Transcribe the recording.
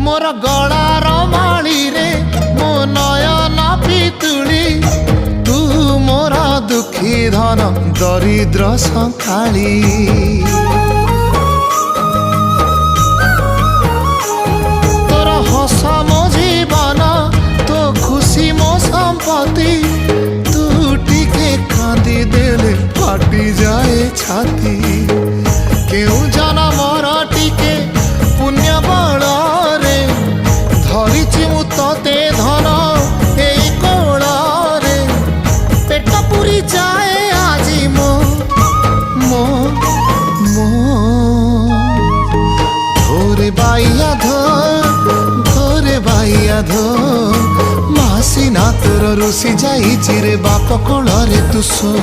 मोर गलार माली रे मो नयन पितुली तू मोर दुखी धन दरिद्र संखाली तोर हस मो जीवन तो खुशी मो संपत्ति तू टिके कांदी देले फाटी जाए छाती केउ जनमर टिके पुण्य बल रे धरिछि मु तते धन एई कोल रे पेट पुरी जाए आजी मो मो मो धोरे बाइया धोरे बाइया धो मासी ना तोर रुसी जाई रे बाप कोल रे तू सो।